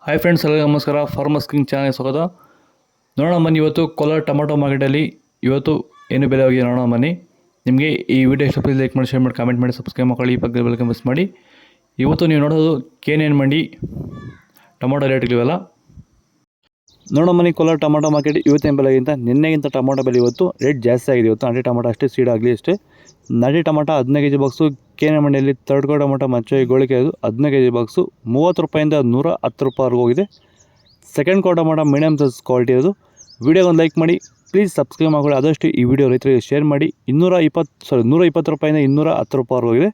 Hi friends, ಎಲ್ಲರಿಗೂ ನಮಸ್ಕಾರ. Farmers king channel ಸ್ವಾಗತ. ನೋಡೋಣ ಬನ್ನಿ, ಇವತ್ತು ಕೋಲಾರ ಟೊಮಾಟೊ ಮಾರ್ಕೆಟಲ್ಲಿ ಇವತ್ತು ಏನು ಬೆಲೆ ಹೋಗಿದೆ ನೋಡೋಣ ಬನ್ನಿ. ನಿಮಗೆ ಈ ವಿಡಿಯೋ ಇಷ್ಟ ಲೈಕ್ ಮಾಡಿ, ಶೇರ್ ಮಾಡಿ, ಕಾಮೆಂಟ್ ಮಾಡಿ, ಸಬ್ಸ್ಕ್ರೈಬ್ ಮಾಡಿ, ಈ ಪಕ್ಕದ ಬೆಲ್ ಮಿಸ್ ಮಾಡಿ. ಇವತ್ತು ನೀವು ನೋಡೋದು KNN ಮಂಡಿ ಟೊಮಾಟೊ ರೇಟ್ಗಳಿವೆಲ್ಲ ನೋಡೋಣ ಬನ್ನಿ. ಕೋಲಾರ ಟೊಮಾಟೊ ಮಾರ್ಕೆಟ್ ಇವತ್ತಿನ ಬೆಲೆಗಿಂತ ನಿನ್ನೆಗಿಂತ ಟೊಮಾಟೊ ಬೆಲೆ ಇವತ್ತು ರೇಟ್ ಜಾಸ್ತಿ ಆಗಿದೆ. ಇವತ್ತು ನಾಟಿ ಟೊಮಾಟೊ ಅಷ್ಟೇ, ಸೀಡ್ ಆಗಲಿ ಅಷ್ಟೇ. ನಾಟಿ ಟೊಮಾಟೊ 15 kg ಬಾಕ್ಸು KNN ಮಂಡಿಯಲ್ಲಿ ತರ್ಡ್ ಕೋ ಟೊಮಾಟೊ ಮಚ್ಚೆ ಗೋಳಿಕೆ ಅದು 15 kg ಬಾಕ್ಸು 30 ರೂಪಾಯಿಂದ 110 ರೂಪಾಯಿವರೆಗೂ ಹೋಗಿದೆ. ಸೆಕೆಂಡ್ ಕೋ ಟೊಮಾಟೊ ಮೀಡಿಯಮ್ ಸೈಜ್ ಕ್ವಾಲಿಟಿ ಅದು. ವಿಡಿಯೋಗೊಂದು ಲೈಕ್ ಮಾಡಿ, ಪ್ಲೀಸ್ ಸಬ್ಸ್ಕ್ರೈಬ್ ಮಾಡಿ. ಆದಷ್ಟು ಈ ವಿಡಿಯೋ ರೈತರಿಗೆ ಶೇರ್ ಮಾಡಿ. 120 ರೂಪಾಯಿಂದ 210 ರೂಪಾಯಿವರೆಗೂ ಹೋಗಿದೆ.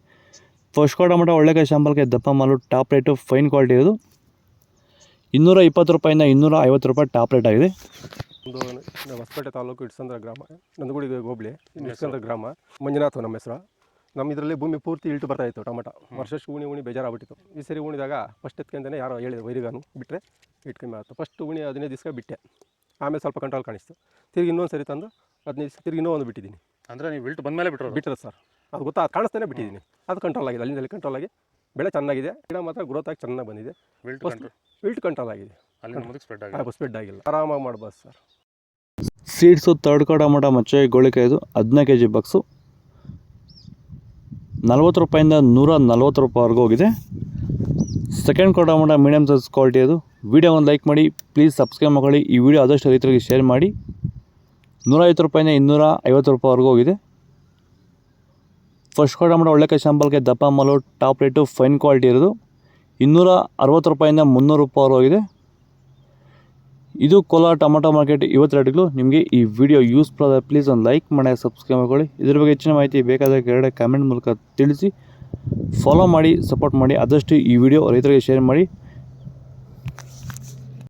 ಫಸ್ಟ್ ಕೋ ಟೊಮಾಟೊ ಒಳ್ಳೆಕಾಯಿ ಶಾಂಪಲ್ಗೆ ದಪ್ಪ ಮಾಲು ಟಾಪ್ ರೇಟು ಫೈನ್ ಕ್ವಾಲಿಟಿ ಅದು 220 ರೂಪಾಯಿಂದ 250 ರೂಪಾಯಿ ಟಾಪ್ ರೇಟ್ ಆಗಿದೆ. ಒಂದು ಹೊಸಪೇಟೆ ತಾಲೂಕು ಇಟ್ಸಂದ್ರ ಗ್ರಾಮ, ನಂದಗುಡಿ ಹೋಬಳಿ ಇಟ್ಸಂದ್ರ ಗ್ರಾಮ. ಮಂಜುನಾಥ್ ನಮ್ಮ ಹೆಸರು. ನಮ್ಮ ಇದರಲ್ಲಿ ಭೂಮಿ ಪೂರ್ತಿ ಇಳ್ಟು ಬರ್ತಾಯಿತ್ತು ಟೊಮಾಟೊ. ವರ್ಷಕ್ಕೆ ಉಣಿ ಬೇಜಾರಾಗ್ಬಿಟ್ಟಿತ್ತು. ಈ ಸರಿ ಉಣಿದಾಗ ಫಸ್ಟ್ ಎತ್ಕೊಂಡೇ ಯಾರೋ ಹೇಳಿದ್ರು, ವೈರಿಗಾನು ಬಿಟ್ಟರೆ ಇಟ್ಕೊಂಬ ಆಯ್ತು. ಫಸ್ಟ್ ಉಣಿ 15 ದಿವಸ ಬಿಟ್ಟೆ. ಆಮೇಲೆ ಸ್ವಲ್ಪ ಕಂಟ್ರೋಲ್ ಕಾಣಿಸ್ತು. ತಿರುಗಿ ಇನ್ನೊಂದು ಸರಿ ತಂದು 15 ದಿವಸ ತಿರುಗಿ ಇನ್ನೂ ಒಂದು ಬಿಟ್ಟಿದ್ದೀನಿ. ಅಂದರೆ ನೀವು ಇಳ್ಟು ಬಂದ ಮೇಲೆ ಬಿಟ್ಟರೆ ಸರ್, ಅದು ಕಾಣಿಸ್ತಾನೆ ಬಿಟ್ಟಿದ್ದೀನಿ. ಅದು ಕಂಟ್ರೋಲ್ ಆಗಿದೆ, ಅಲ್ಲಿಂದಲ್ಲಿ ಕಂಟ್ರೋಲ್ ಆಗಿ ಬೆಳೆ ಚೆನ್ನಾಗಿದೆ. ಗಿಡ ಮಾತ್ರ ಗ್ರೋತ್ ಆಗಿ ಚೆನ್ನಾಗಿ ಬಂದಿದೆ. ವಿಲ್ಟ್ ಕಂಟ್ರೋಲ್ ಆಗಿದೆ, ಸ್ಪ್ರೆಡ್ ಆಗಿಲ್ಲ. ಆರಾಮಾಗಿ ಮಾಡ್ಬೋದು ಸರ್. ಸೀಡ್ಸು ತರ್ಡ್ ಕೋ ಟೊಮಾಟೊ ಮಚ್ಚೆ ಗೋಳಿಕಾಯ್ದು 15 kg ಬಾಕ್ಸು 40 ರೂಪಾಯಿಂದ 140 ರೂಪಾಯಿವರೆಗೂ ಹೋಗಿದೆ. ಸೆಕೆಂಡ್ ಕೋ ಟೊಮಾಟೊ ಮೀಡಿಯಮ್ ಸೈಜ್ ಕ್ವಾಲಿಟಿ ಅದು. ವಿಡಿಯೋ ಒಂದು ಲೈಕ್ ಮಾಡಿ, ಪ್ಲೀಸ್ ಸಬ್ಸ್ಕ್ರೈಬ್ ಮಾಡಿ. ಈ ವಿಡಿಯೋ ಆದಷ್ಟು ರೈತರಿಗೆ ಶೇರ್ ಮಾಡಿ. 150 ರೂಪಾಯಿಂದ 250 ರೂಪಾಯಿವರೆಗೂ ಹೋಗಿದೆ. ಫಸ್ಟ್ ಕೋ ಟೊಮಾಟೊ ಒಳ್ಳೆಕಾಯಿ ಶಾಂಪಲ್ಗೆ ದಪ್ಪ ಮಾಲು ಟಾಪ್ ರೇಟು ಫೈನ್ ಕ್ವಾಲಿಟಿ ಇರೋದು 260 ರೂಪಾಯಿಂದ 300 ರೂಪಾಯಿವರೆಗೂ ಹೋಗಿದೆ. ಇದು ಕೋಲಾರ ಟೊಮಾಟೊ ಮಾರ್ಕೆಟ್ ಇವತ್ತು ರೇಟ್ಗಳು. ನಿಮಗೆ ಈ ವಿಡಿಯೋ ಯೂಸ್ಫುಲ್ ಆದರೆ ಪ್ಲೀಸ್ ಒಂದು ಲೈಕ್ ಮಾಡಿ, ಸಬ್ಸ್ಕ್ರೈಬ್ ಮಾಡಿ. ಇದ್ರ ಬಗ್ಗೆ ಹೆಚ್ಚಿನ ಮಾಹಿತಿ ಬೇಕಾದರೆ ಕೆಳಗಡೆ ಕಾಮೆಂಟ್ ಮೂಲಕ ತಿಳಿಸಿ. ಫಾಲೋ ಮಾಡಿ, ಸಪೋರ್ಟ್ ಮಾಡಿ. ಆದಷ್ಟು ಈ ವಿಡಿಯೋ ರೈತರಿಗೆ ಶೇರ್ ಮಾಡಿ.